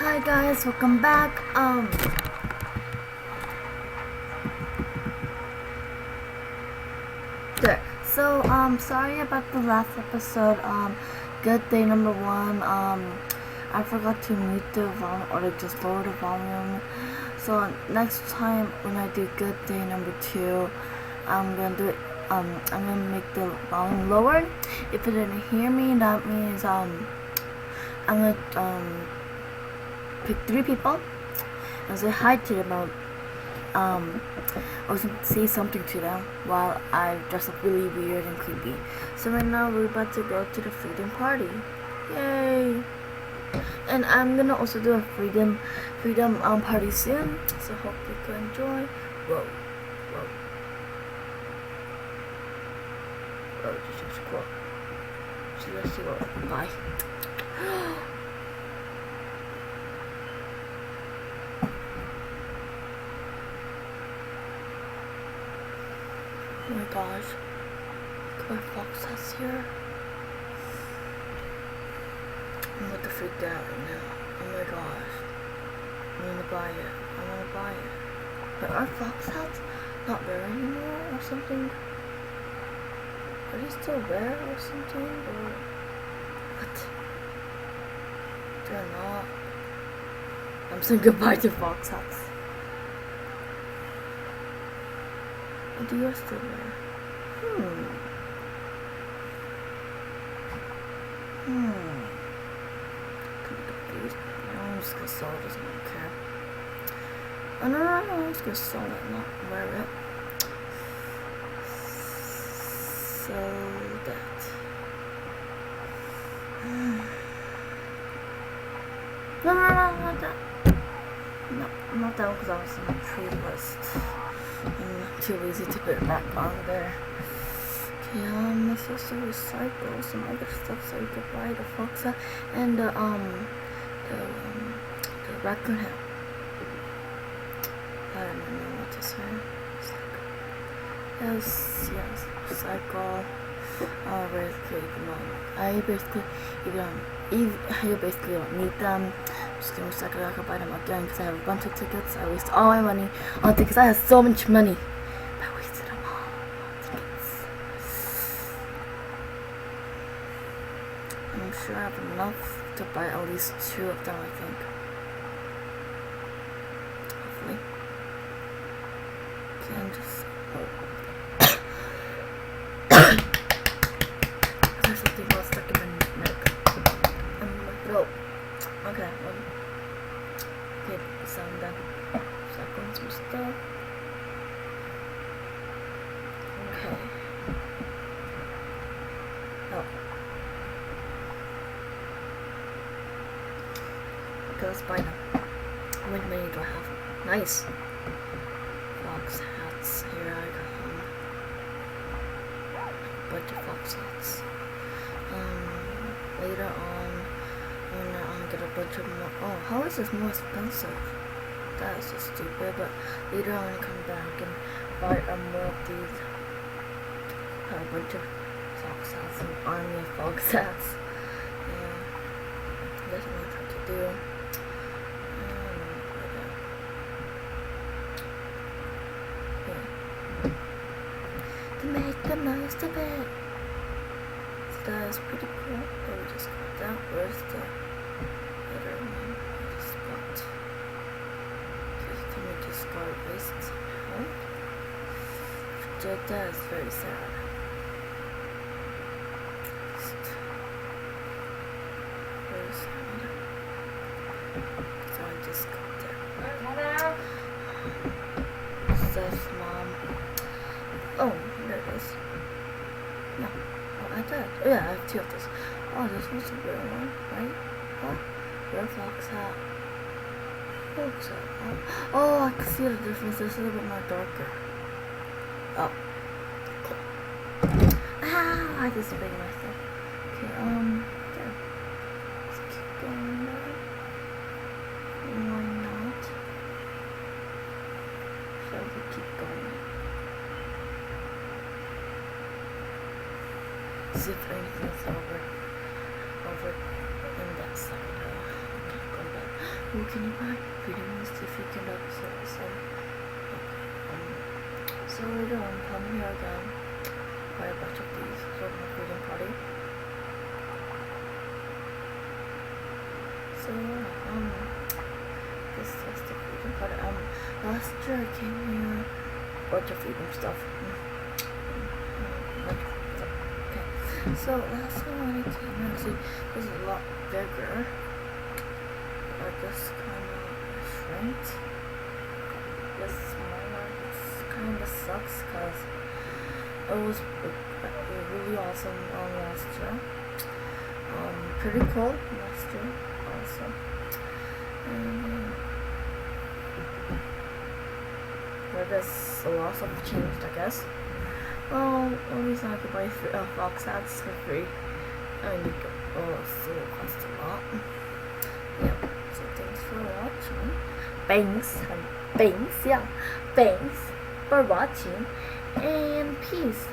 Hi guys, welcome back. There. So sorry about the last episode. Good day number 1. I forgot to mute the volume or like just lower the volume. So next time when I do good day number 2, I'm gonna do it. I'm gonna make the volume lower. If you didn't hear me, that means I'm gonna pick 3 people and say hi to them, or say something to them while I dress up really weird and creepy. So right now we're about to go to the freedom party. Yay! And I'm gonna also do a freedom party soon. So hope you can enjoy. Whoa. Oh, just cool. So let's see what. Bye. Oh my gosh. Look at my fox house here. I'm about to freak out right now. Oh my gosh. I'm gonna buy it. I wanna buy it. But are fox hats not rare anymore or something? Are they still rare or something? Or what? They're not. I'm saying goodbye to fox hats. What do you still wear? I'm just gonna sell it, doesn't really care. Oh no, I'm just gonna sell it, not wear it. So that. No, not that. No, not that one because I was on the trade list. I'm too lazy to put it back on there. Okay, I'm supposed to recycle some other stuff so we could buy the fox hat and the raccoon hat. I don't know what to say. Yes, recycle. You basically don't need them. I'm just gonna recycle it. I can buy them again because I have a bunch of tickets. I waste all my money on tickets. I have so much money. I wasted them all on tickets. I'm sure I have enough to buy at least 2 of them, I think. Hopefully. Okay, I'm just... There's something else stuck in my neck. And my throat. Okay, so I'm done. Recycling some stuff. Okay. Oh. Okay, let's buy them. How much money do I have? Nice. Fox hats. Here I come. Bunch of fox hats. Later on, when I get a bunch of more. Oh, how is this more expensive? That is so stupid. But later on, I come back and buy more of these. A bunch of fox hats, an army of fox hats. Yeah, that's what I have to do. To make the most of it. So that is pretty cool. Oh, we just got that. Where's the other one? Spot. Just tell me to start wasting somehow. That is very sad. Very sad. So I just got there. Seth's mom. Oh, there it is. No. Oh, I did. Oh, yeah, I have 2 of this. Oh, this was a real one, right? Huh? Real fox hat. Fox hat. Oh, I can see the difference. This is a bit more darker. Oh. Cool. Ah, I just banged myself. Okay, there. Let's keep going there. Why not? Shall we keep going? See if anything's over in that side. Okay, go back. Who can you buy? Pretty much if you can up some. So later on, come here again. Buy a bunch of these for my freedom party. So this is the freedom party. Last year I came here, bunch of freedom stuff. Okay. So last time when I came here, see, this is a lot bigger. But this kind of shrinked. This smaller. Kind of sucks because it was really awesome last year. Pretty cool last year also. And but there's a lot of changed, I guess. Well, only reason I could buy Fox ads for free. I mean, still cost a lot. Yeah. So thanks for watching. Thanks for watching, and peace.